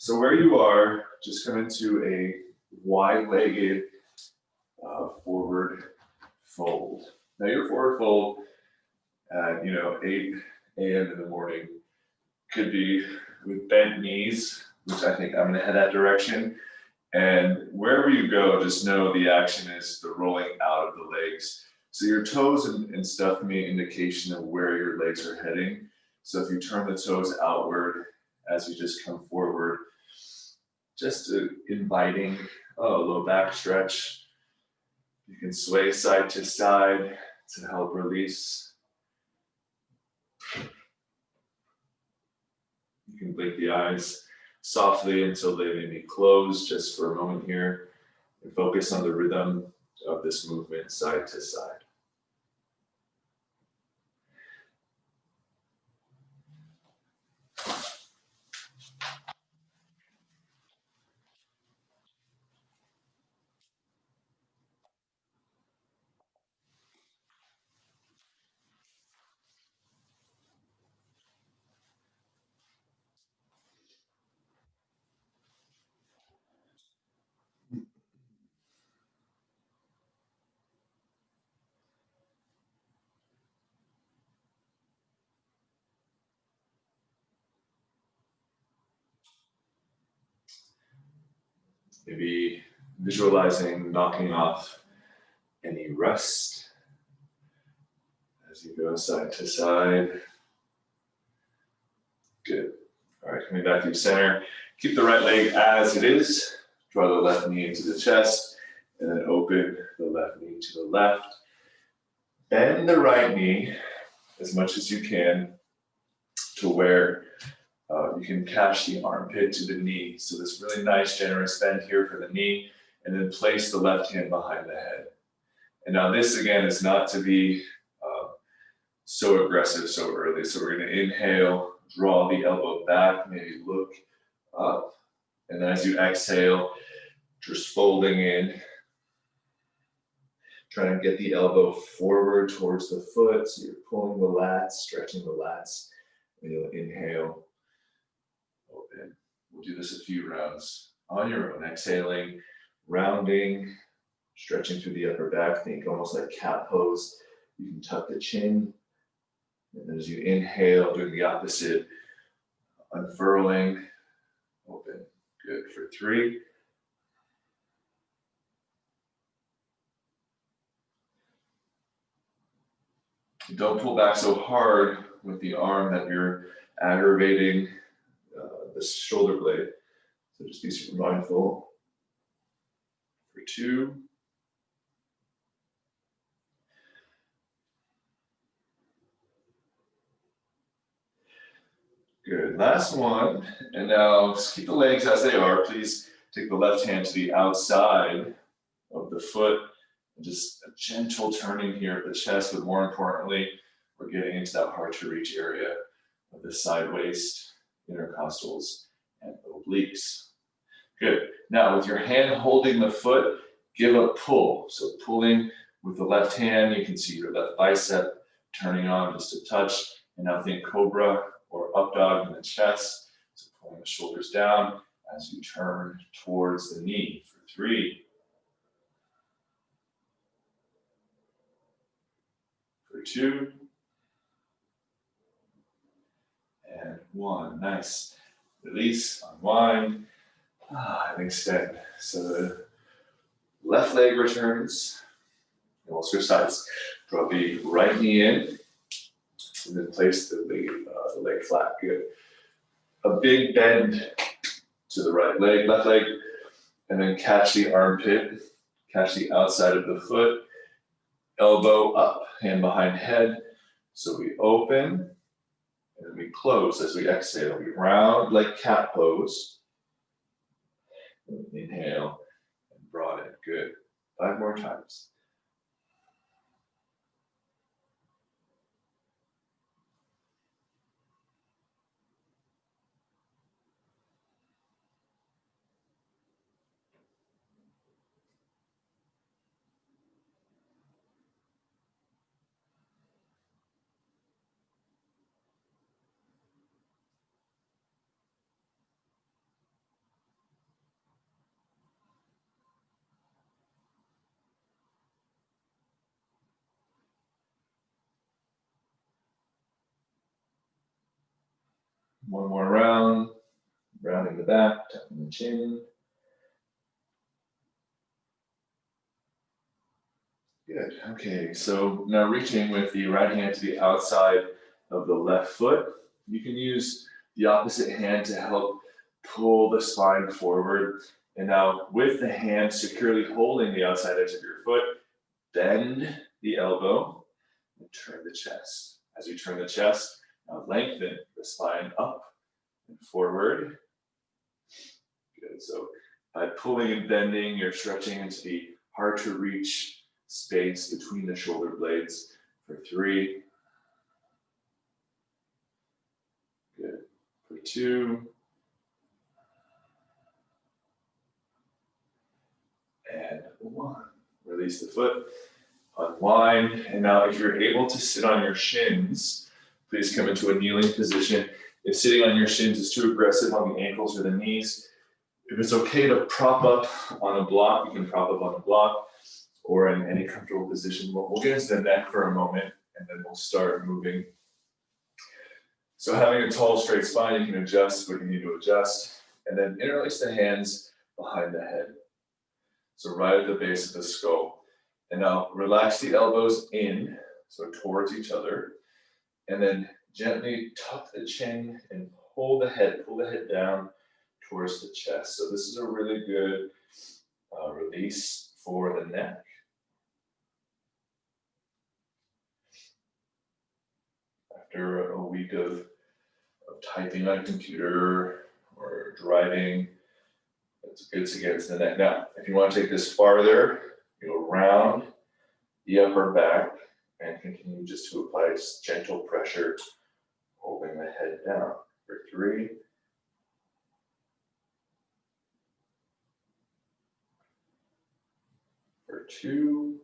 So where you are, just come into a wide-legged forward fold. Now your forward fold at 8 a.m. in the morning could be with bent knees, which I think I'm going to head that direction. And wherever you go, just know the action is the rolling out of the legs. So your toes and stuff can be an indication of where your legs are heading. So if you turn the toes outward as you just come forward, just inviting a low back stretch. You can sway side to side to help release. You can blink the eyes softly until they may be closed just for a moment here and focus on the rhythm of this movement side to side. Maybe visualizing knocking off any rust as you go side to side. Good. All right, coming back to center. Keep the right leg as it is. Draw the left knee into the chest and then open the left knee to the left. Bend the right knee as much as you can to where you can catch the armpit to the knee. So this really nice generous bend here for the knee, and then place the left hand behind the head. And now this again is not to be so aggressive so early. So we're going to inhale, draw the elbow back, maybe look up. And then as you exhale, just folding in, trying to get the elbow forward towards the foot. So you're pulling the lats, stretching the lats. And you'll inhale, open. We'll do this a few rounds on your own. Exhaling, rounding, stretching through the upper back. Think almost like cat pose. You can tuck the chin. And then as you inhale, doing the opposite, unfurling, open. Good for 3. Don't pull back so hard with the arm that you're aggravating the shoulder blade. So just be super mindful. For 2. Good, last one. And now just keep the legs as they are. Please take the left hand to the outside of the foot. And just a gentle turning here of the chest, but more importantly, we're getting into that hard to reach area of the side waist, intercostals, and obliques. Good. Now with your hand holding the foot, give a pull. So pulling with the left hand, you can see your left bicep turning on just a touch. And now think cobra or up dog in the chest. So pulling the shoulders down as you turn towards the knee for 3. For 2. And 1. Nice. Release, unwind, and extend. So the left leg returns. And we'll switch sides. Draw the right knee in, and then place the leg flat. Good. A big bend to the right leg, left leg, and then catch the armpit, catch the outside of the foot, elbow up, hand behind head. So we open, and then we close as we exhale. We round like cat pose. Inhale and broaden. Good. 5 more times. One more round, rounding the back, tucking the chin. Good, okay, so now reaching with the right hand to the outside of the left foot. You can use the opposite hand to help pull the spine forward. And now with the hand securely holding the outside edge of your foot, bend the elbow and turn the chest. As you turn the chest, now lengthen the spine up and forward. Good, so by pulling and bending, you're stretching into the hard to reach space between the shoulder blades for 3. Good, for 2. And 1. Release the foot, unwind. And now if you're able to sit on your shins, please come into a kneeling position. If sitting on your shins is too aggressive on the ankles or the knees, if it's okay to prop up on a block, you can prop up on a block or in any comfortable position. We'll get into the neck for a moment and then we'll start moving. So having a tall, straight spine, you can adjust what you need to adjust. And then interlace the hands behind the head. So right at the base of the skull. And now relax the elbows in, so towards each other. And then gently tuck the chin and pull the head down towards the chest. So this is a really good release for the neck. After a week of typing on a computer or driving, it's good to get into the neck. Now, if you want to take this farther, go around the upper back and continue just to apply just gentle pressure, holding the head down for 3. For 2.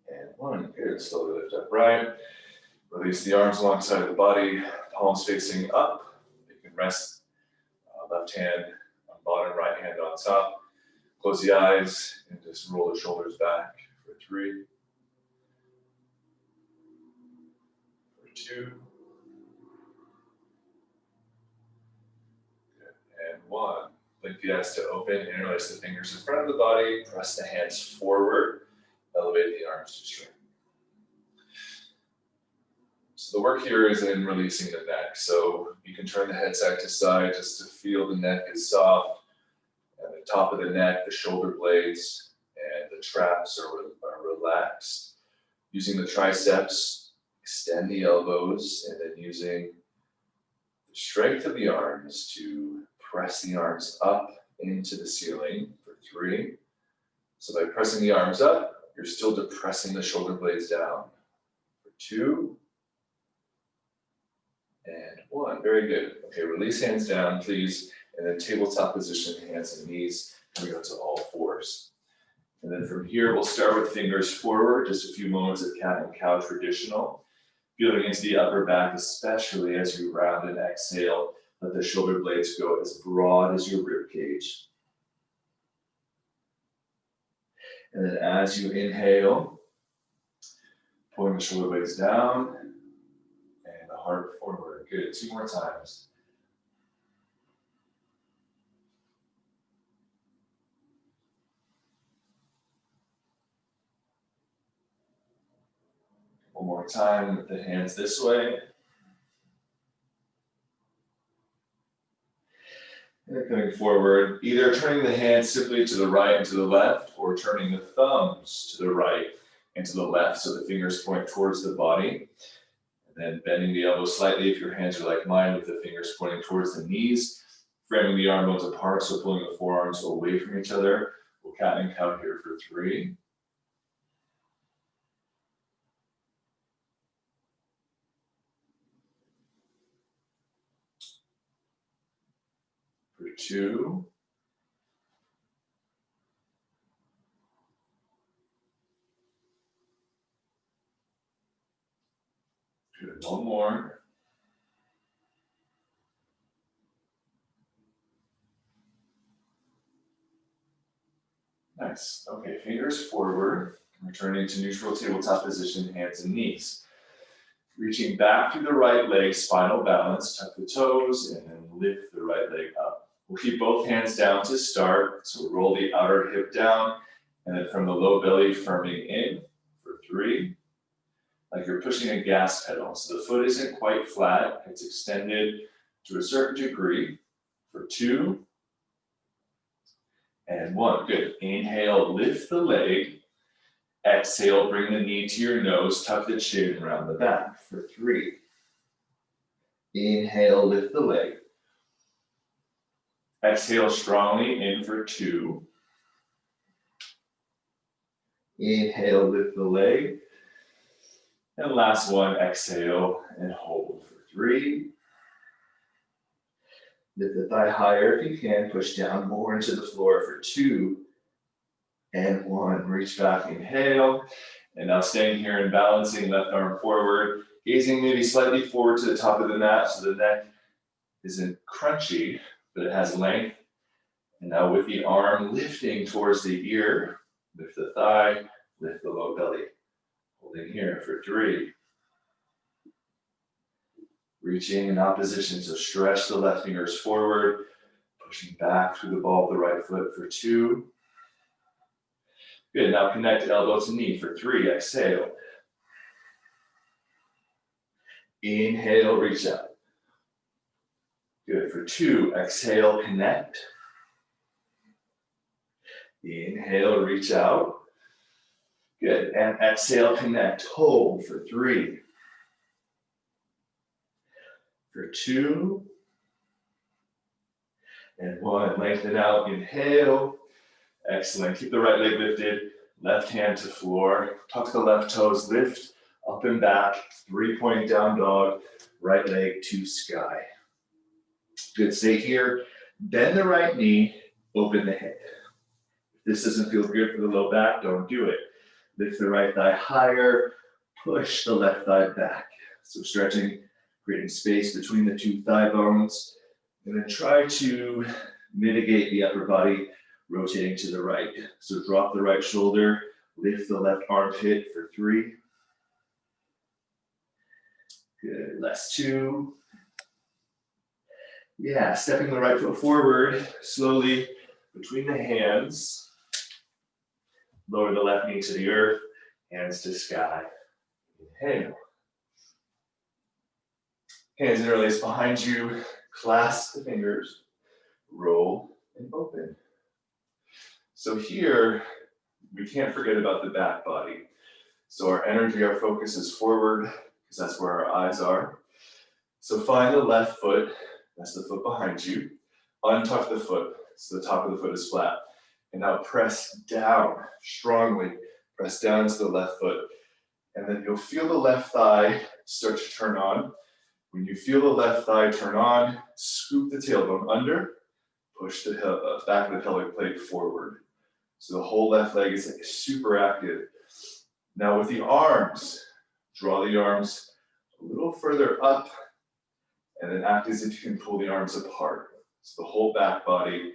And 1. Good. Slowly lift up right. Release the arms alongside the body, palms facing up. You can rest left hand on bottom, right hand on top. Close the eyes and just roll the shoulders back for 3. For 2. And 1. Blink the eyes to open, interlace the fingers in front of the body, press the hands forward, elevate the arms to straight. So the work here is in releasing the neck. So you can turn the head side to side just to feel the neck is soft. And the top of the neck, the shoulder blades, and the traps are relaxed. Using the triceps, extend the elbows, and then using the strength of the arms to press the arms up into the ceiling for 3. So by pressing the arms up, you're still depressing the shoulder blades down for 2. And 1, very good. Okay, release hands down, please. And then tabletop position, hands and knees, coming up to all 4s. And then from here, we'll start with fingers forward, just a few moments of cat and cow traditional. Feeling into the upper back, especially as you round and exhale. Let the shoulder blades go as broad as your rib cage. And then as you inhale, pulling the shoulder blades down and the heart forward. Good, 2 more times. One more time with the hands this way. And then coming forward, either turning the hands simply to the right and to the left, or turning the thumbs to the right and to the left so the fingers point towards the body. And then bending the elbows slightly if your hands are like mine with the fingers pointing towards the knees. Framing the arm bones apart, so pulling the forearms away from each other. We'll cat and cow here for 3. For 2. Good, 1 more. Nice. Okay, fingers forward. Returning to neutral tabletop position, hands and knees. Reaching back through the right leg, spinal balance, tuck the toes, and then lift the right leg up. We'll keep both hands down to start. So roll the outer hip down, and then from the low belly, firming in for 3. Like you're pushing a gas pedal. So the foot isn't quite flat, it's extended to a certain degree for 2 and 1. Good. Inhale, lift the leg. Exhale, bring the knee to your nose, tuck the chin around the back for 3. Inhale, lift the leg. Exhale strongly in for 2. Inhale, lift the leg. And last one, exhale and hold for 3. Lift the thigh higher if you can. Push down more into the floor for 2 and 1. Reach back, inhale. And now staying here and balancing, left arm forward. Gazing maybe slightly forward to the top of the mat so the neck isn't crunchy, but it has length. And now with the arm lifting towards the ear, lift the thigh, lift the low belly. Holding here for 3. Reaching in opposition, so stretch the left fingers forward, pushing back through the ball of the right foot for 2. Good, now connect elbow to knee for 3, exhale. Inhale, reach out. Good, for 2, exhale, connect. Inhale, reach out. Good, and exhale, connect, hold for 3. For 2 and 1. Lengthen out, inhale. Excellent. Keep the right leg lifted, left hand to floor. Tuck the left toes, lift up and back. 3-point down dog, right leg to sky. Good, stay here. Bend the right knee, open the head. If this doesn't feel good for the low back, don't do it. Lift the right thigh higher, push the left thigh back. So stretching, creating space between the 2 thigh bones, and then try to mitigate the upper body rotating to the right. So drop the right shoulder, lift the left armpit for 3. Good, last 2. Yeah, stepping the right foot forward, slowly between the hands. Lower the left knee to the earth, hands to sky. Inhale. Hands interlace behind you, clasp the fingers, roll and open. So here, we can't forget about the back body. So our energy, our focus is forward, because that's where our eyes are. So find the left foot, that's the foot behind you. Untuck the foot, so the top of the foot is flat. And now press down, strongly. Press down into the left foot. And then you'll feel the left thigh start to turn on. When you feel the left thigh turn on, scoop the tailbone under, push the back of the pelvic plate forward. So the whole left leg is super active. Now with the arms, draw the arms a little further up, and then act as if you can pull the arms apart. So the whole back body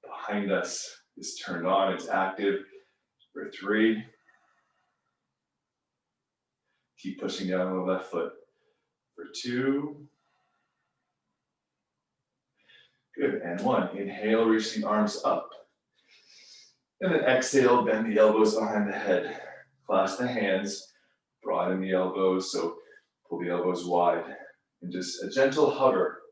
behind us is turned on, it's active for 3. Keep pushing down on the left foot for 2. Good, and 1. Inhale, reach the arms up. And then exhale, bend the elbows behind the head. Clasp the hands, broaden the elbows, so pull the elbows wide. And just a gentle hover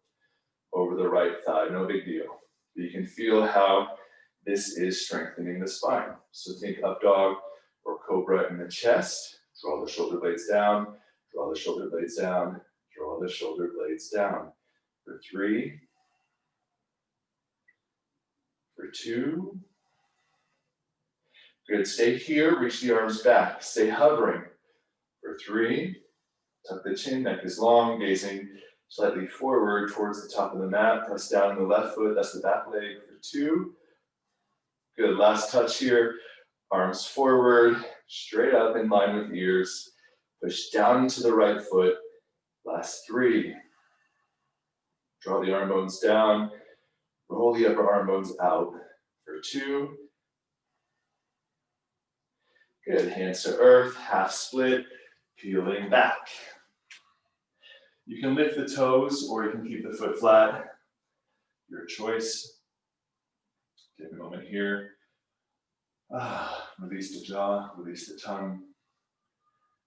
over the right thigh, no big deal. But you can feel how this is strengthening the spine. So think up dog or cobra in the chest. Draw the shoulder blades down, draw the shoulder blades down, draw the shoulder blades down. For 3, for 2. Good, stay here, reach the arms back, stay hovering. For 3, tuck the chin, neck is long, gazing slightly forward towards the top of the mat, press down on the left foot, that's the back leg. For 2. Good, last touch here, arms forward, straight up in line with ears, push down into the right foot. Last 3. Draw the arm bones down, roll the upper arm bones out. For 2. Good, hands to earth, half split, peeling back. You can lift the toes or you can keep the foot flat. Your choice. Take a moment here. Release the jaw, release the tongue.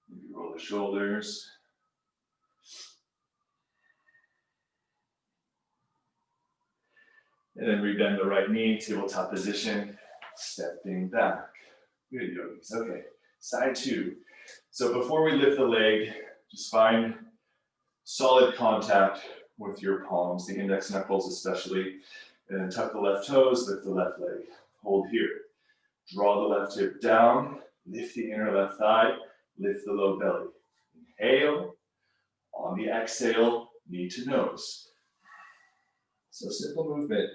Maybe roll the shoulders. And then rebend the right knee, tabletop position, stepping back. Good, yogis. Okay, side two. So before we lift the leg, just find solid contact with your palms, the index knuckles especially, and then tuck the left toes, lift the left leg. Hold here. Draw the left hip down, lift the inner left thigh, lift the low belly. Inhale. On the exhale, knee to nose. So simple movement.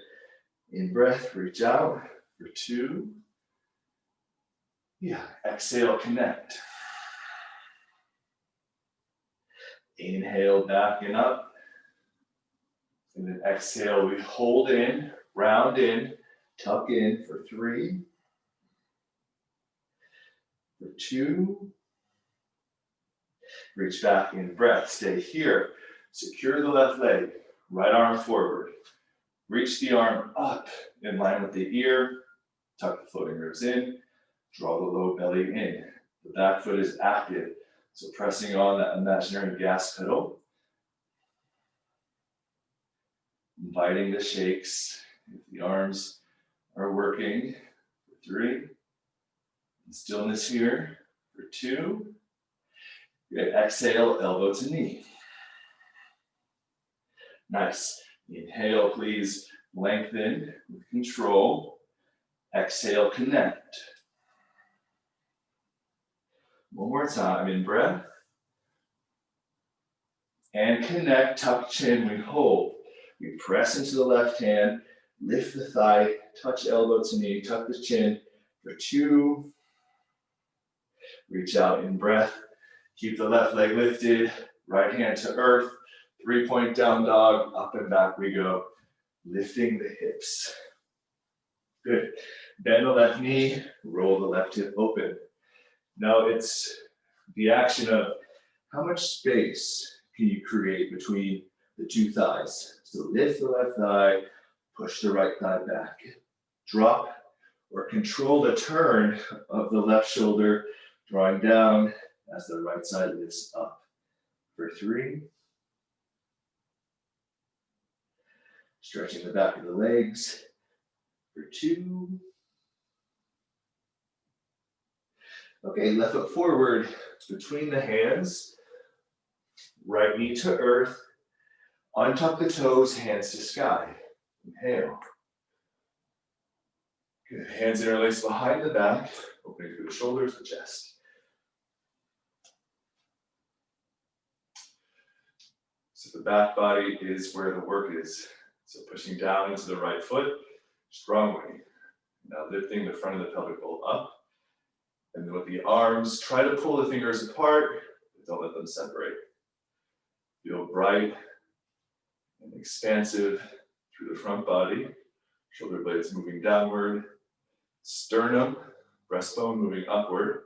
In breath, reach out for 2. Yeah, exhale, connect. Inhale, back and up. And then exhale, we hold in, round in, tuck in for 3. For 2. Reach back in breath, stay here. Secure the left leg, right arm forward. Reach the arm up in line with the ear. Tuck the floating ribs in. Draw the low belly in. The back foot is active, so pressing on that imaginary gas pedal. Inviting the shakes. If the arms are working, for 3. And stillness here, for 2. Good. Exhale, elbow to knee. Nice. Inhale, please lengthen with control. Exhale, connect. One more time, in breath. And connect, tuck chin, we hold. We press into the left hand, lift the thigh, touch elbow to knee, tuck the chin for 2. Reach out in breath. Keep the left leg lifted, right hand to earth. 3-point down dog, up and back we go. Lifting the hips. Good. Bend the left knee, roll the left hip open. Now it's the action of how much space can you create between the 2 thighs. So lift the left thigh, push the right thigh back. Drop or control the turn of the left shoulder, drawing down as the right side lifts up. For 3. Stretching the back of the legs. For 2. Okay, left foot forward between the hands. Right knee to earth. Untuck the toes, hands to sky. Inhale. Good. Hands interlace behind the back, opening through the shoulders, the chest. So the back body is where the work is. So pushing down into the right foot, strongly. Now lifting the front of the pelvic bowl up. And then with the arms, try to pull the fingers apart, but don't let them separate. Feel bright and expansive through the front body. Shoulder blades moving downward. Sternum, breastbone moving upward.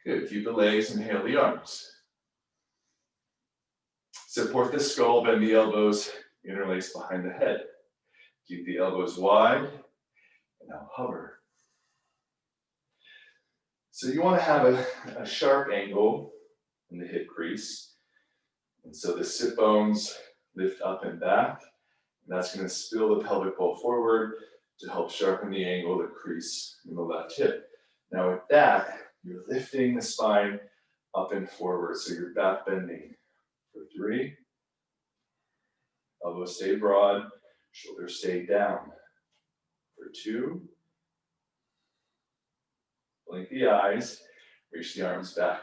Good. Keep the legs, inhale the arms. Support the skull, bend the elbows, interlace behind the head. Keep the elbows wide, and now hover. So you want to have a sharp angle in the hip crease. And so the sit bones lift up and back. And that's going to spill the pelvic bowl forward to help sharpen the angle, the crease in the left hip. Now with that, you're lifting the spine up and forward, so you're back bending. For 3. Elbows stay broad, shoulders stay down. For 2. Blink the eyes, reach the arms back.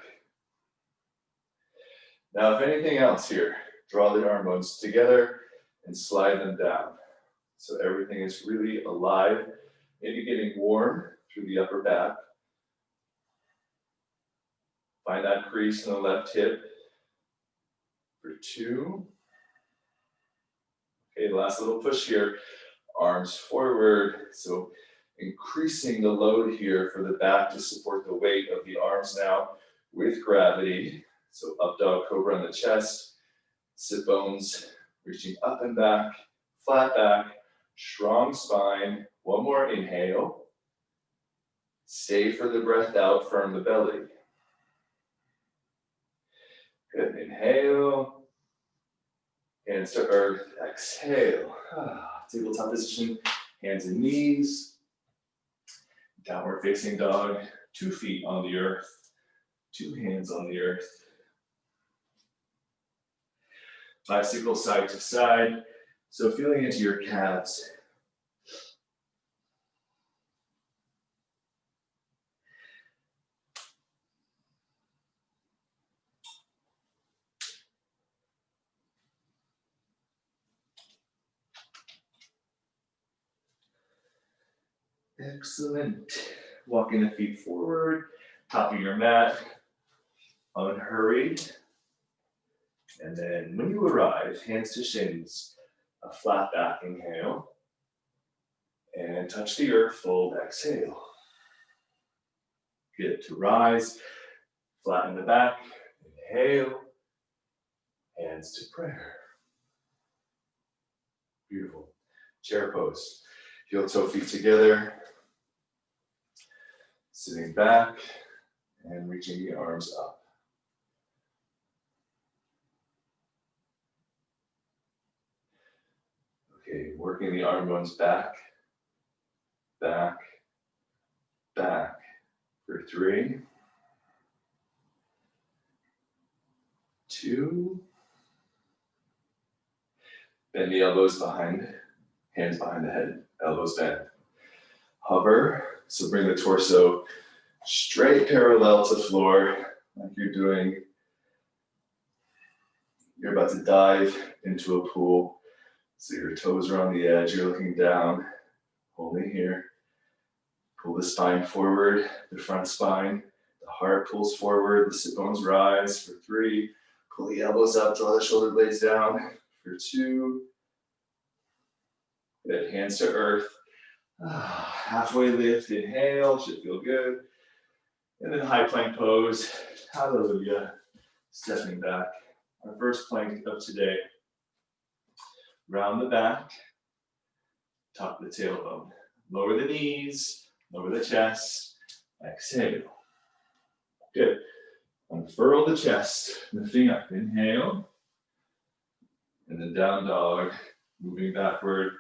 Now, if anything else here, draw the arm bones together and slide them down. So everything is really alive, maybe getting warm through the upper back. Find that crease in the left hip. For 2. Okay, last little push here. Arms forward. So increasing the load here for the back to support the weight of the arms now with gravity. So up dog cobra on the chest, sit bones reaching up and back, flat back, strong spine. One more inhale. Stay for the breath out, firm the belly. Good, inhale. Hands to earth, exhale. Tabletop position, hands and knees. Downward facing dog, 2 feet on the earth, 2 hands on the earth. Bicycle side to side. So feeling into your calves. Excellent. Walking the feet forward, top of your mat, unhurried. And then when you arrive, hands to shins, a flat back inhale. And touch the earth, fold, exhale. Good, to rise, flatten the back, inhale, hands to prayer. Beautiful. Chair pose. Heel toe feet together. Sitting back and reaching the arms up. Okay, working the arm bones back, back, back for 3, 2. Bend the elbows behind, hands behind the head, elbows bent. Hover, so bring the torso straight parallel to floor, like you're about to dive into a pool. So your toes are on the edge, you're looking down, holding here. Pull the spine forward, the front spine, the heart pulls forward, the sit bones rise for 3. Pull the elbows up, draw the shoulder blades down for 2. Good, hands to earth. Halfway lift, inhale, should feel good. And then high plank pose, hallelujah. Stepping back. Our first plank of today. Round the back, top of the tailbone. Lower the knees, lower the chest, exhale. Good. Unfurl the chest, lifting up, inhale. And then down dog, moving backward,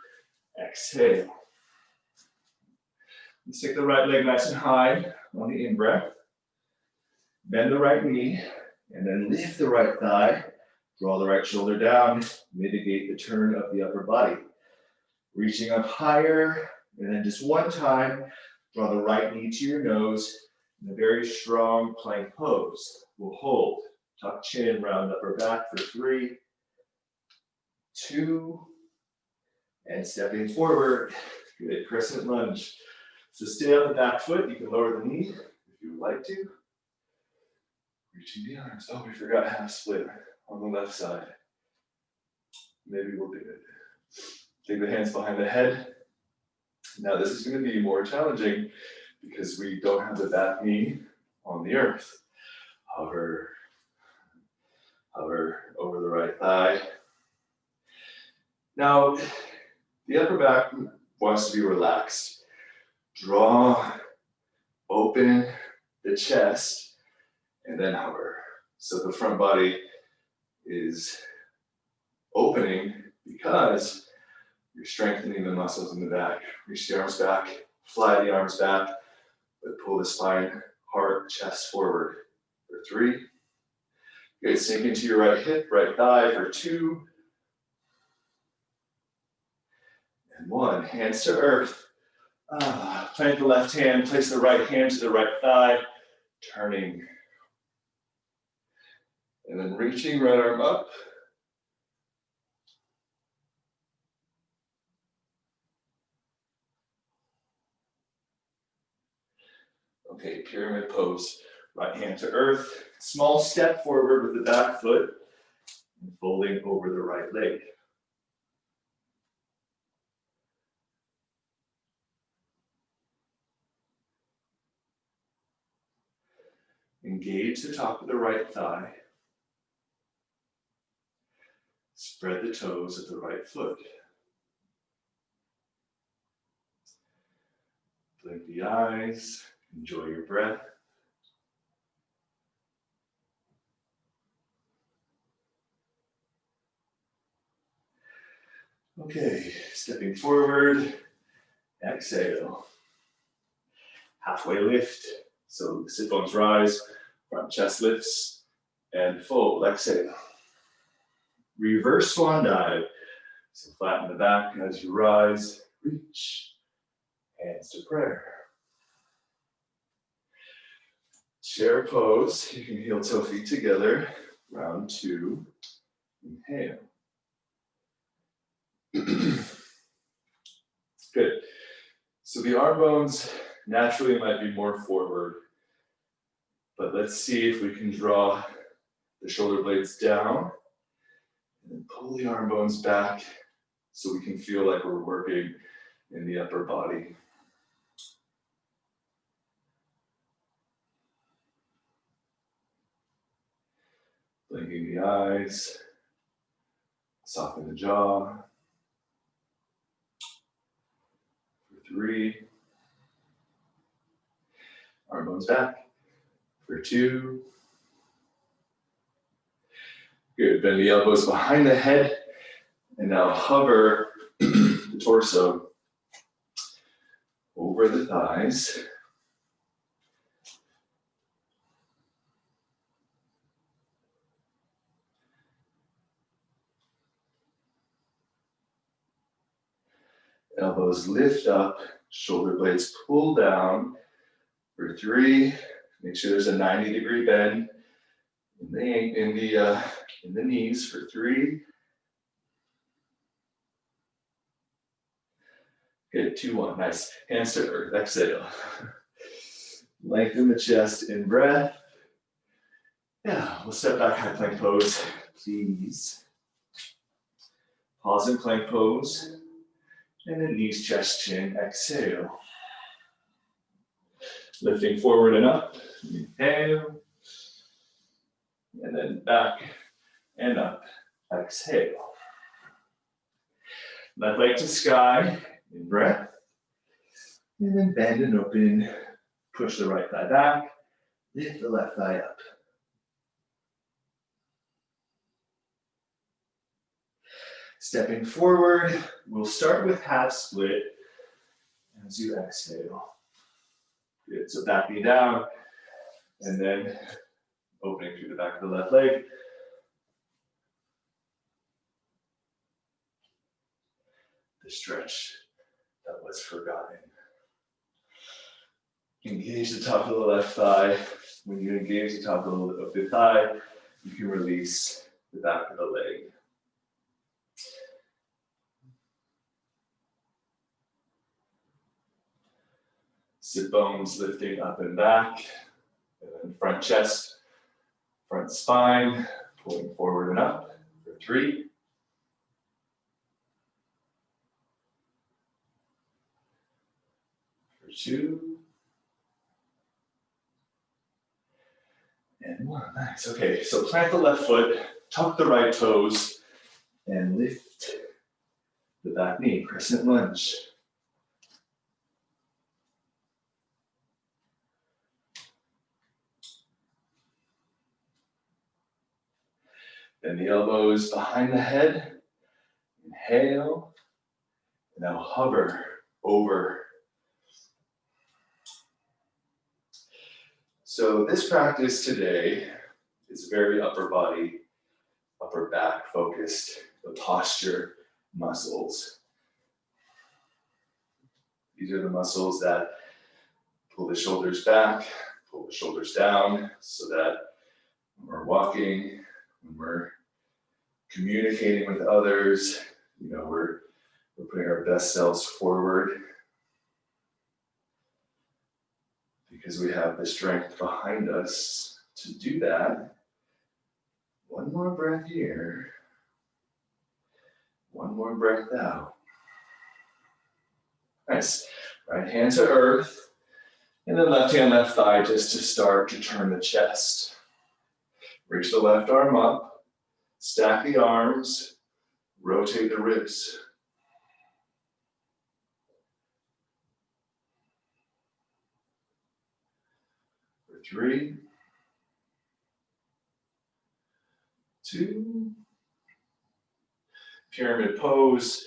exhale. Let's take the right leg nice and high on the in-breath. Bend the right knee, and then lift the right thigh. Draw the right shoulder down, mitigate the turn of the upper body. Reaching up higher, and then just one time, draw the right knee to your nose in a very strong plank pose. We'll hold. Tuck chin, round upper back for 3, 2, and stepping forward. Good, crescent lunge. So stay on the back foot. You can lower the knee if you would like to. Reaching the arms. Oh, we forgot half split on the left side. Maybe we'll do it. Take the hands behind the head. Now this is going to be more challenging because we don't have the back knee on the earth. Hover over the right thigh. Now, the upper back wants to be relaxed. Draw, open the chest, and then hover. So the front body is opening because you're strengthening the muscles in the back. Reach the arms back, fly the arms back, but pull the spine, heart, chest forward for 3. Good, sink into your right hip, right thigh for 2. And 1, hands to earth. Plant the left hand, place the right hand to the right thigh, turning. And then reaching right arm up. Okay, pyramid pose. Right hand to earth. Small step forward with the back foot and folding over the right leg. Engage the top of the right thigh. Spread the toes of the right foot. Blink the eyes. Enjoy your breath. Okay, stepping forward. Exhale. Halfway lift. So sit bones rise, front chest lifts, and fold. Exhale. Reverse swan dive. So flatten the back as you rise. Reach. Hands to prayer. Chair pose. You can heel toe feet together. Round two. Inhale. Good. So the arm bones naturally might be more forward, but let's see if we can draw the shoulder blades down and then pull the arm bones back so we can feel like we're working in the upper body. Blinking the eyes, soften the jaw. For 3. Arm bones back. For 2. Good, bend the elbows behind the head, and now hover the torso over the thighs. Elbows lift up, shoulder blades pull down. For 3, make sure there's a 90-degree bend in the knees. For 3. Good, 2, 1, nice. Hands to earth, exhale. Lengthen the chest in breath. Yeah, we'll step back, high plank pose, please. Pause in plank pose. And then knees, chest, chin, exhale. Lifting forward and up, inhale. And then back and up, exhale. Left leg to sky, in breath. And then bend and open, push the right thigh back, lift the left thigh up. Stepping forward, we'll start with half split as you exhale. Good, so back knee down, and then opening through the back of the left leg. The stretch that was forgotten. Engage the top of the left thigh. When you engage the top of the thigh, you can release the back of the leg. Sit bones lifting up and back, and then front chest, front spine, pulling forward and up for 3. For 2. And 1, nice. Okay, so plant the left foot, tuck the right toes, and lift the back knee, crescent lunge. Bend the elbows behind the head. Inhale. Now hover over. So this practice today is very upper body, upper back focused, the posture muscles. These are the muscles that pull the shoulders back, pull the shoulders down, so that when we're walking, when we're communicating with others, we're putting our best selves forward because we have the strength behind us to do that. One more breath here. One more breath out. Nice. Right hand to earth. And then left hand, left thigh, just to start to turn the chest. Reach the left arm up, stack the arms, rotate the ribs. For 3, 2, pyramid pose,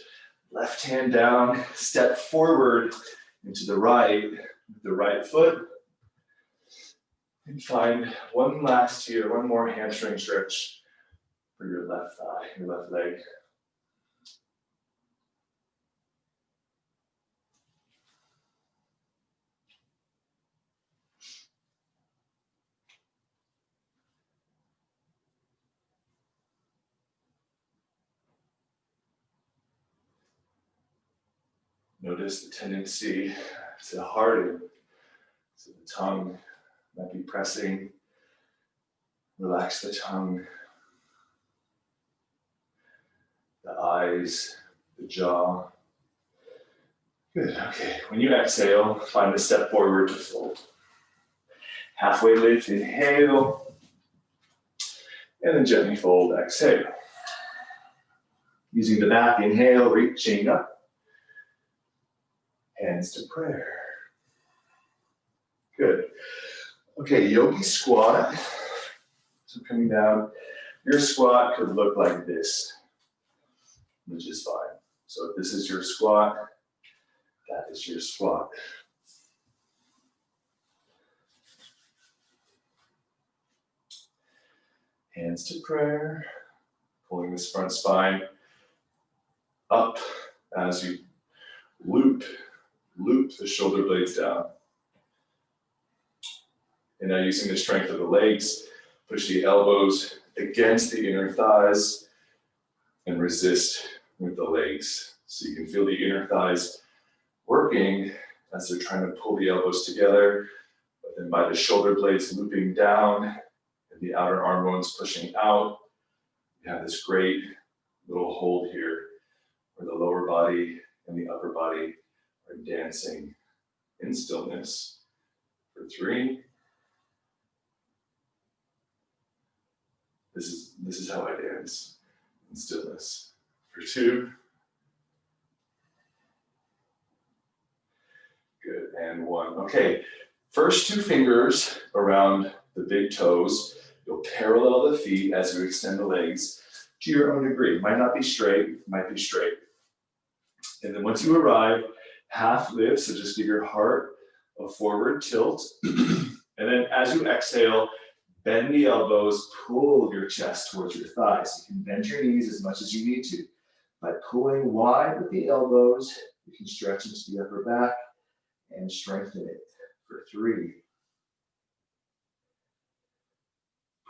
left hand down, step forward into the right, with the right foot. And find one last here, one more hamstring stretch for your left thigh, your left leg. Notice the tendency to harden, so the tongue might be pressing. Relax the tongue, the eyes, the jaw. Good, okay. When you exhale, find the step forward to fold. Halfway lift, inhale, and then gently fold, exhale. Using the back, inhale, reaching up. Hands to prayer. Good. Okay, yogi squat. So coming down, your squat could look like this, which is fine. So if this is your squat, that is your squat. Hands to prayer, pulling this front spine up as you loop the shoulder blades down. And now using the strength of the legs, push the elbows against the inner thighs and resist with the legs. So you can feel the inner thighs working as they're trying to pull the elbows together, but then by the shoulder blades looping down and the outer arm bones pushing out, you have this great little hold here where the lower body and the upper body are dancing in stillness. For 3, this is how I dance in stillness. For 2, good, and 1. Okay, first 2 fingers around the big toes. You'll parallel the feet as you extend the legs to your own degree. Might not be straight, might be straight. And then once you arrive, half lift, so just give your heart a forward tilt. And then as you exhale, bend the elbows, pull your chest towards your thighs. You can bend your knees as much as you need to. By pulling wide with the elbows, you can stretch into the upper back and strengthen it. For 3.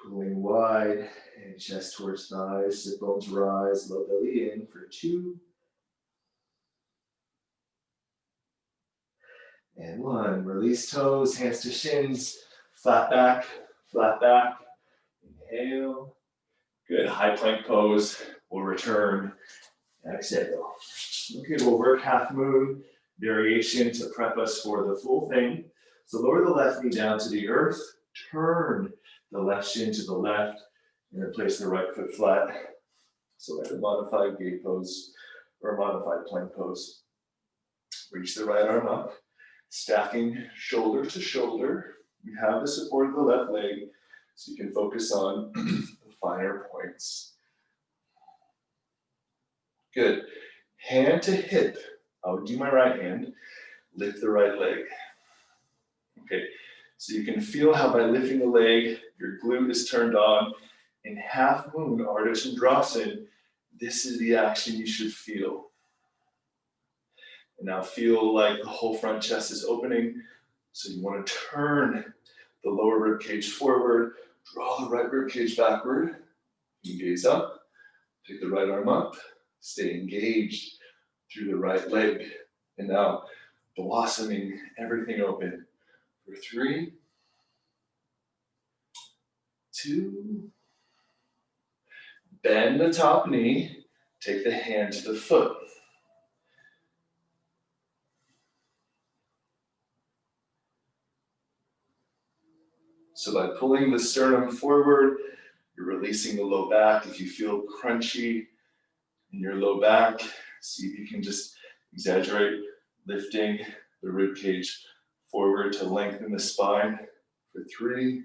Pulling wide and chest towards thighs, sit bones rise, low belly in. For 2. And 1. Release toes, hands to shins, flat back, flat back. Inhale. Good, high plank pose. We'll return. Exhale. Okay, we'll work half moon variation to prep us for the full thing. So lower the left knee down to the earth, turn the left shin to the left, and then place the right foot flat. So like a modified gate pose or a modified plank pose. Reach the right arm up, stacking shoulder to shoulder. You have the support of the left leg, so you can focus on the finer points. Good. Hand to hip. I would do my right hand, lift the right leg. Okay, so you can feel how by lifting the leg, your glute is turned on. In half moon, Ardha Chandrasana, this is the action you should feel. And now feel like the whole front chest is opening. So you want to turn the lower rib cage forward, draw the right rib cage backward, and gaze up, take the right arm up, stay engaged through the right leg. And now blossoming everything open. For 3, 2, bend the top knee, take the hand to the foot. So by pulling the sternum forward, you're releasing the low back. If you feel crunchy in your low back, see if you can just exaggerate lifting the rib cage forward to lengthen the spine for 3,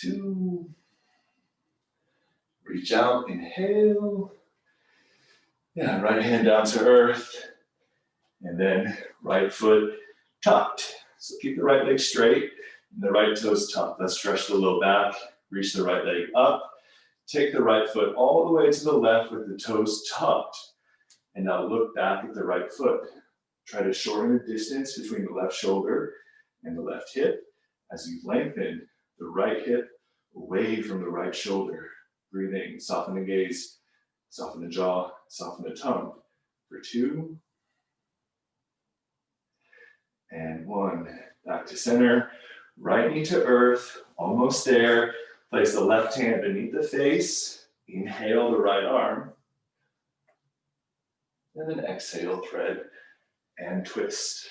2, reach out, inhale. Yeah, right hand down to earth. And then right foot tucked. So keep the right leg straight and the right toes tucked. Let's stretch the low back, reach the right leg up. Take the right foot all the way to the left with the toes tucked. And now look back at the right foot. Try to shorten the distance between the left shoulder and the left hip as you lengthen the right hip away from the right shoulder. Breathing, soften the gaze, soften the jaw, soften the tongue. For 2, and 1. Back to center, right knee to earth, almost there. Place the left hand beneath the face. Inhale the right arm. And then exhale, thread and twist.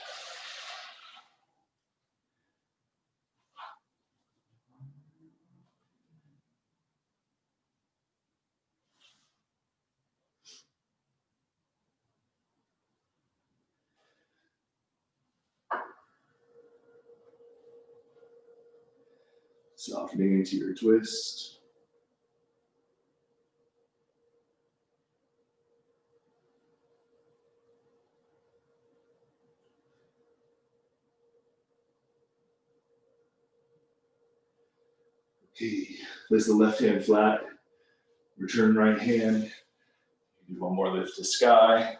Softening into your twist. Okay, place the left hand flat. Return right hand. Do one more lift to sky.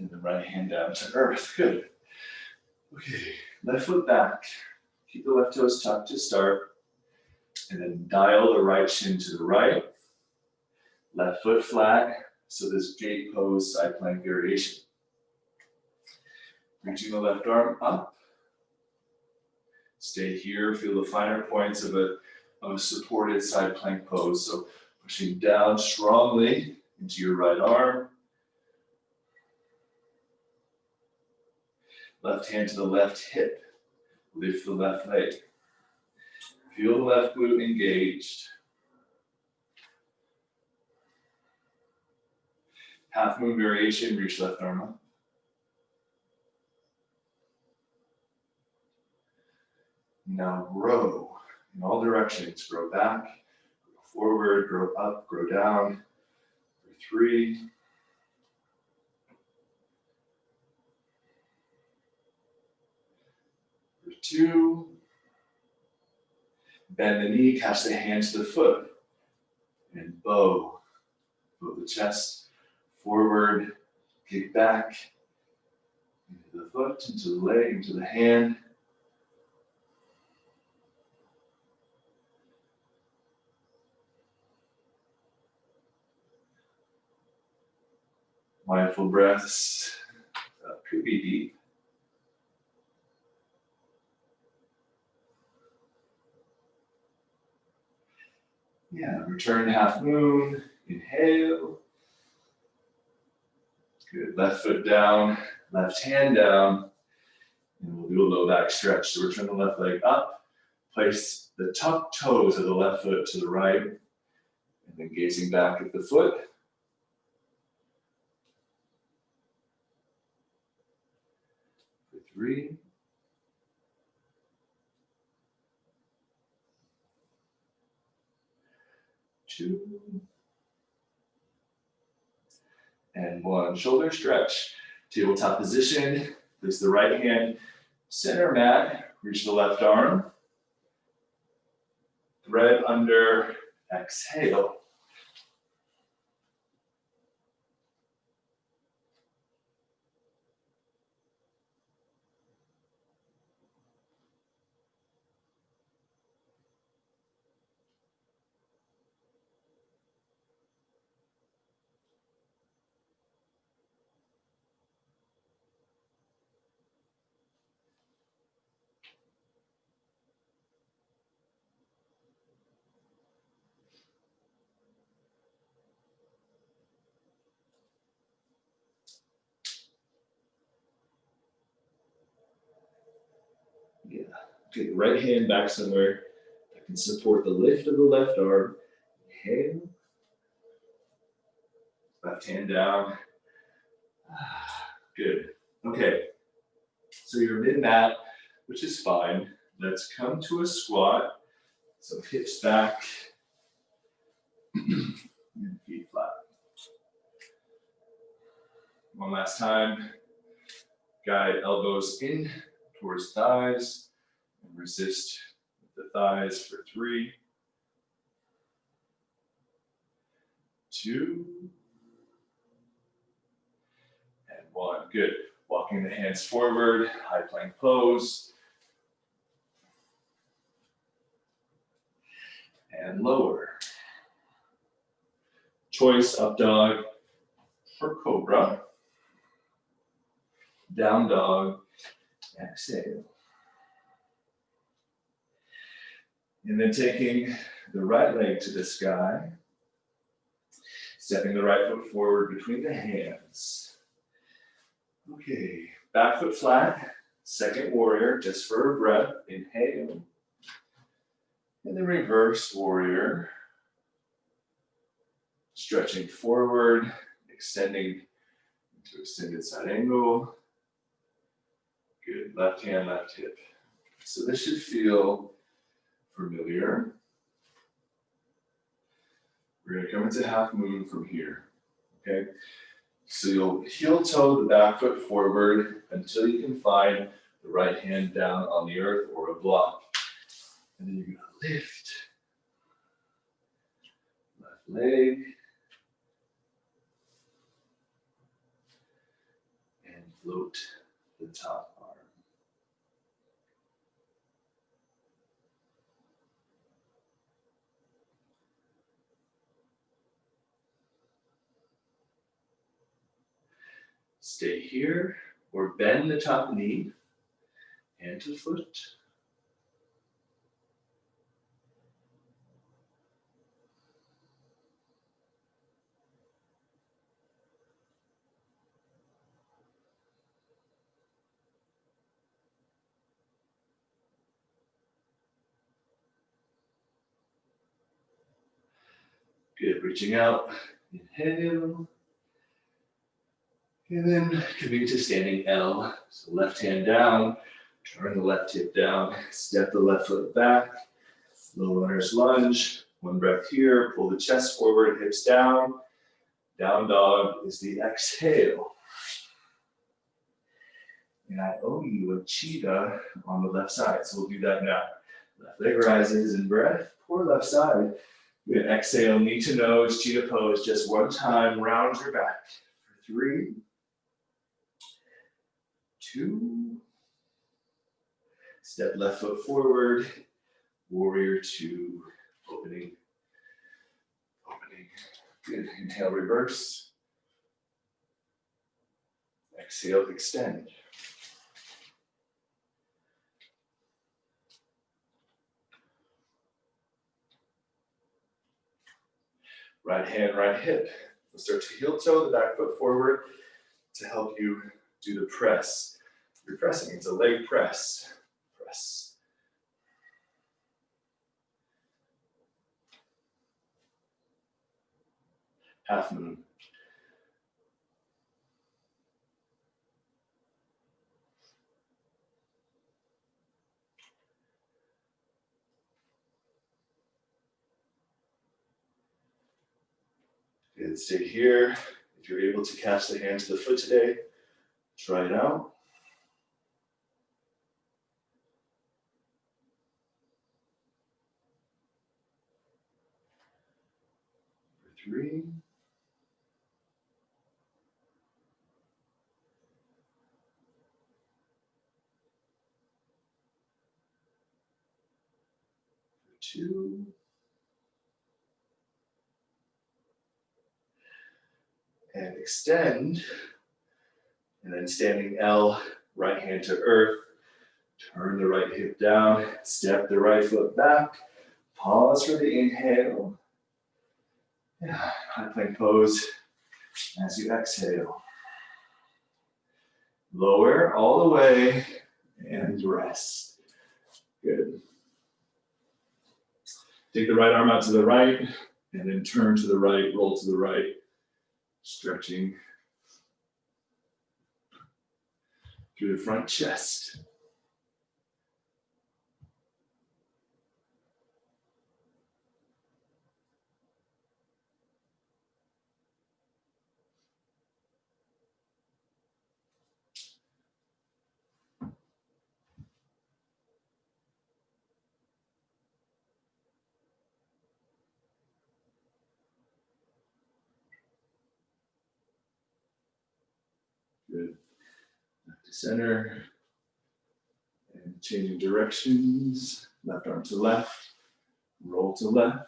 And the right hand down to earth. Good. Okay, left foot back. Keep the left toes tucked to start. And then dial the right shin to the right. Left foot flat. So this gate pose side plank variation. Reaching the left arm up. Stay here. Feel the finer points of a supported side plank pose. So pushing down strongly into your right arm. Left hand to the left hip. Lift the left leg. Feel the left glute engaged. Half moon variation, reach left arm up. Now grow in all directions. Grow back, grow forward, grow up, grow down. For 3. For 2. Bend the knee, catch the hand to the foot. And bow. Bow the chest forward, kick back. Into the foot, into the leg, into the hand. Mindful breaths. Could be deep. Yeah, return half moon. Inhale. Good. Left foot down, left hand down. And we'll do a low back stretch. So return the left leg up. Place the tucked toes of the left foot to the right. And then gazing back at the foot. For 3. 2. And 1. Shoulder stretch. Tabletop position. Place the right hand center mat. Reach the left arm. Thread under. Exhale. Get the right hand back somewhere that can support the lift of the left arm. Inhale. Left hand down. Good. Okay. So you're mid-mat, which is fine. Let's come to a squat. So hips back and feet flat. One last time. Guide elbows in towards thighs and resist with the thighs for 3, 2, and 1. Good. Walking the hands forward, high plank pose. And lower. Choice, up dog or cobra. Down dog, exhale. And then taking the right leg to the sky, stepping the right foot forward between the hands. Okay, back foot flat, second warrior, just for a breath, inhale. And then reverse warrior, stretching forward, extending into extended side angle. Good, left hand, left hip. So this should feel familiar. We're gonna come into half moon from here, okay? So you'll heel toe the back foot forward until you can find the right hand down on the earth or a block. And then you're gonna lift. Left leg. And float the top arm. Stay here or bend the top knee, hand to foot. Good, reaching out, inhale. And then coming to standing L. So left hand down, turn the left hip down, step the left foot back, low runner's lunge. One breath here, pull the chest forward, hips down. Down dog is the exhale. And I owe you a cheetah on the left side, so we'll do that now. Left leg rises in breath, poor left side. Good, exhale, knee to nose, cheetah pose, just one time, round your back. For 3, 2, step left foot forward, warrior 2, opening. Good, inhale, reverse. Exhale, extend. Right hand, right hip. We'll start to heel toe the back foot forward to help you do the press. You're pressing, it's a leg press. Press. Half moon. Good, stay here. If you're able to catch the hand to the foot today, try it out. For 3. For 2. And extend. And then standing L, right hand to earth. Turn the right hip down, step the right foot back. Pause for the inhale. Yeah, high plank pose as you exhale. Lower all the way and rest. Good. Take the right arm out to the right, and then turn to the right, roll to the right, stretching through the front chest. Good. Back to center. And changing directions. Left arm to left. Roll to left.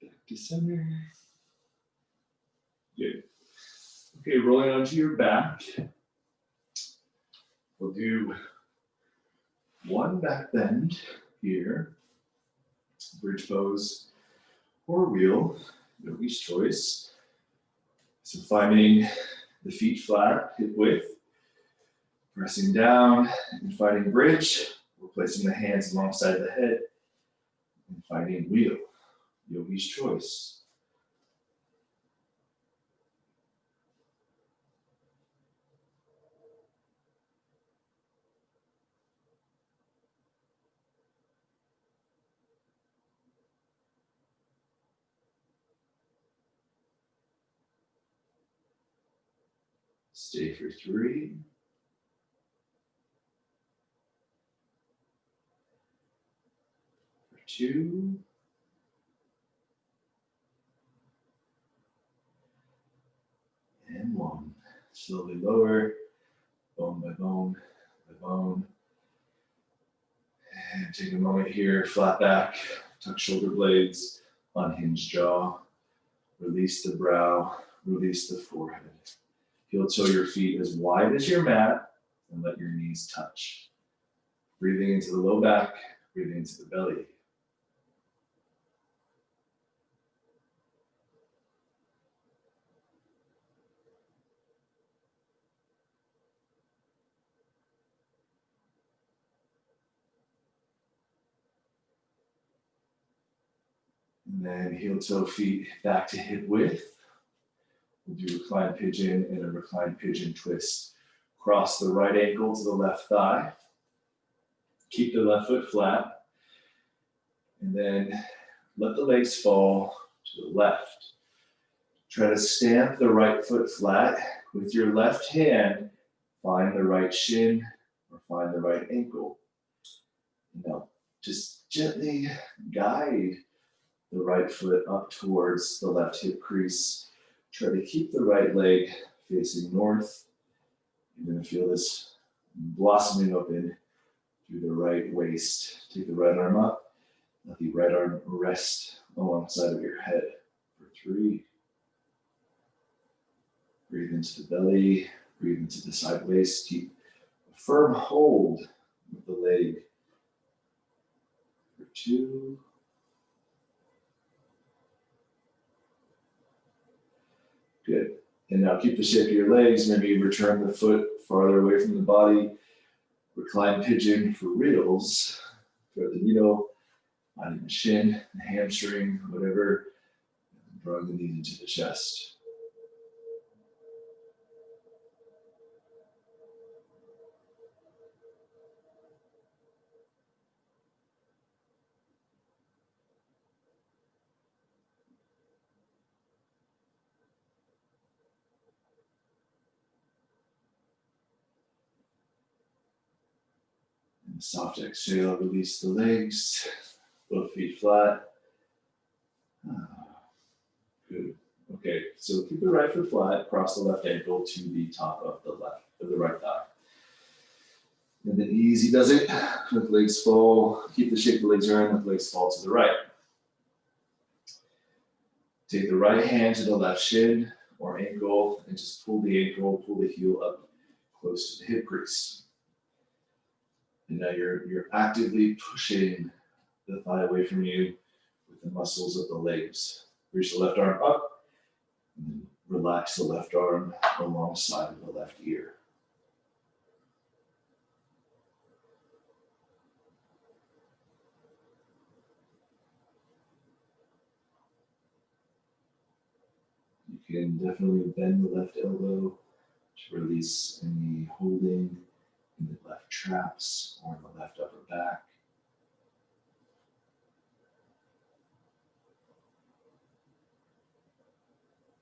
Back to center. Good. Okay, rolling onto your back. We'll do one back bend here. Bridge pose or wheel, yogi's choice. So finding the feet flat, hip width, pressing down and finding bridge. We're placing the hands alongside the head and finding wheel, yogi's choice. Stay for 3. For 2. And 1. Slowly lower, bone by bone by bone. And take a moment here, flat back, tuck shoulder blades, unhinge jaw. Release the brow, release the forehead. Heel toe your feet as wide as your mat and let your knees touch. Breathing into the low back, breathing into the belly. And then heel toe feet back to hip width. We'll do reclined pigeon and a reclined pigeon twist. Cross the right ankle to the left thigh. Keep the left foot flat. And then let the legs fall to the left. Try to stamp the right foot flat. With your left hand, find the right shin or find the right ankle. Now, just gently guide the right foot up towards the left hip crease. Try to keep the right leg facing north. You're going to feel this blossoming open through the right waist. Take the right arm up. Let the right arm rest alongside of your head for 3. Breathe into the belly. Breathe into the side waist. Keep a firm hold with the leg for 2. Good. And now keep the shape of your legs. Maybe return the foot farther away from the body. Recline pigeon for reels. Thread the needle, finding the shin, the hamstring, whatever. Drawing the knees into the chest. And soft exhale, release the legs, both feet flat. Good. Okay, so keep the right foot flat, cross the left ankle to the top of the right thigh. And then easy does it, with legs fall. Keep the shape the legs are in, with legs fall to the right. Take the right hand to the left shin or ankle and just pull the ankle, pull the heel up close to the hip crease. And now you're actively pushing the thigh away from you with the muscles of the legs. Reach the left arm up, and then relax the left arm alongside of the left ear. You can definitely bend the left elbow to release any holding in the left traps or in the left upper back.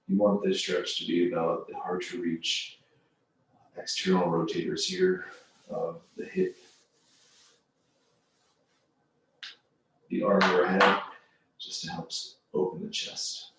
You want this stretch to be about the hard to reach external rotators here of the hip, the arm overhead, just to help open the chest.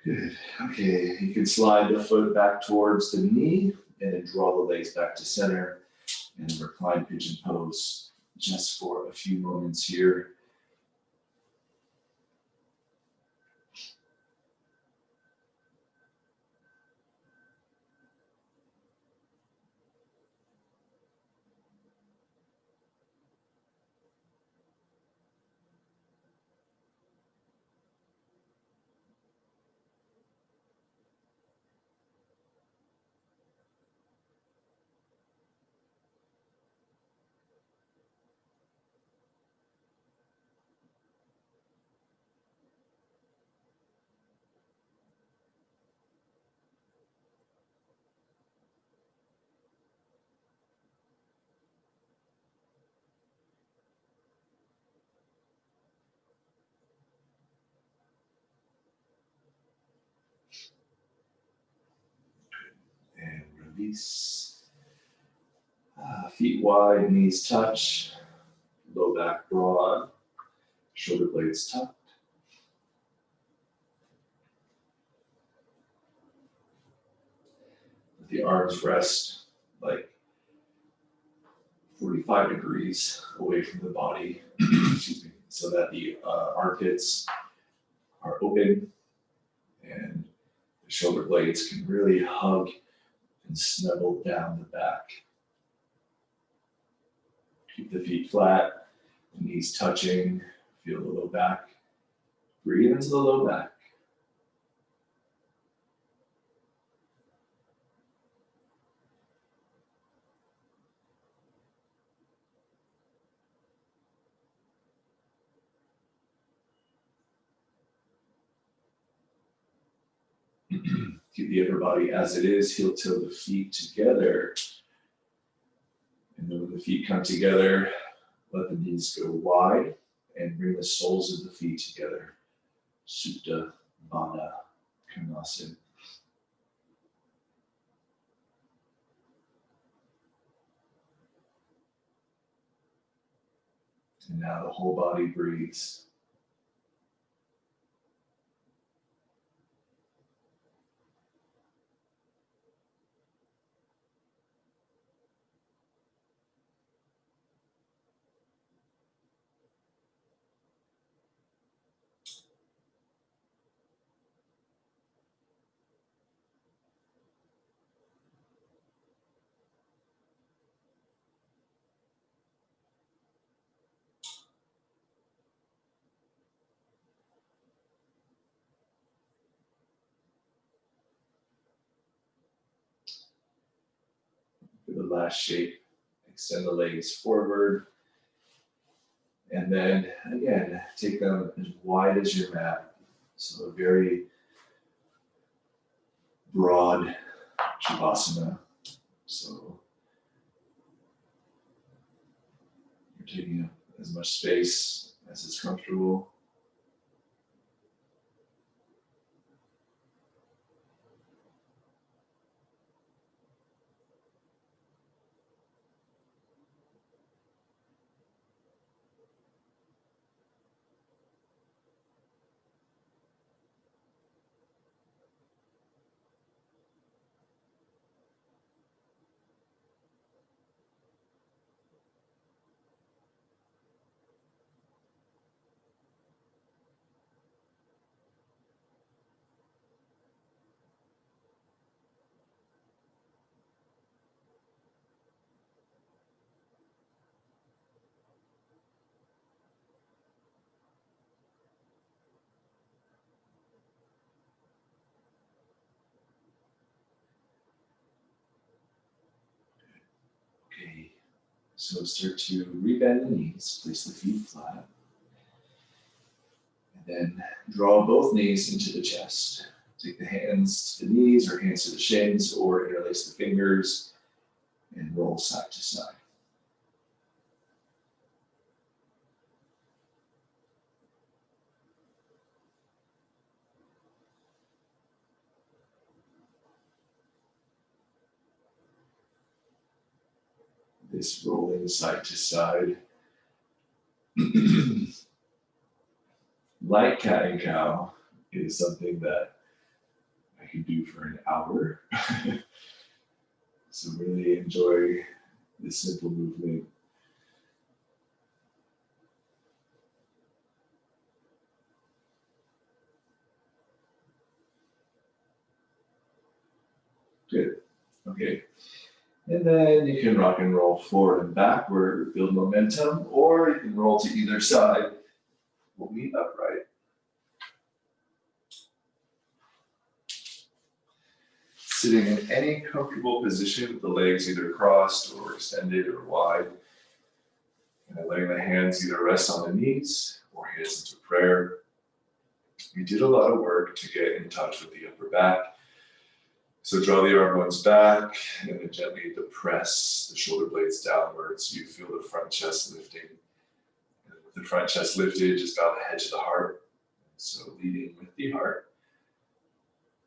Good. Okay, you can slide the foot back towards the knee and then draw the legs back to center and recline pigeon pose just for a few moments here. And release. Feet wide, knees touch, low back broad, shoulder blades tucked. Let the arms rest like 45 degrees away from the body, excuse me, so that the armpits are open and the shoulder blades can really hug and snuggle down the back. Keep the feet flat, the knees touching, feel the low back. Breathe into the low back. Keep the upper body as it is, heel toe the feet together. And then when the feet come together, let the knees go wide and bring the soles of the feet together. Supta Baddha Konasana. And now the whole body breathes. For the last shape, extend the legs forward. And then again, take them as wide as your mat. So a very broad Shavasana. So you're taking up as much space as is comfortable. So start to rebend the knees, place the feet flat. And then draw both knees into the chest. Take the hands to the knees or hands to the shins, or interlace the fingers and roll side to side. This rolling side to side, like cat and cow, is something that I can do for an hour. So really enjoy this simple movement. Good. Okay. And then you can rock and roll forward and backward, build momentum, or you can roll to either side. We'll meet upright. Sitting in any comfortable position with the legs either crossed or extended or wide. And letting the hands either rest on the knees or hands into prayer. We did a lot of work to get in touch with the upper back. So draw the arm bones back and then gently depress the shoulder blades downwards so you feel the front chest lifting. And with the front chest lifted, just bow the head to the heart. So leading with the heart,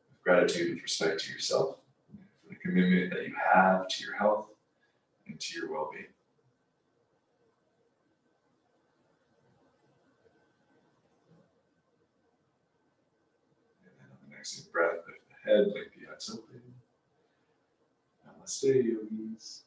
with gratitude and respect to yourself, for the commitment that you have to your health and to your well-being. And then on the next breath, lift the head, like the eyes open. Namaste, yogis.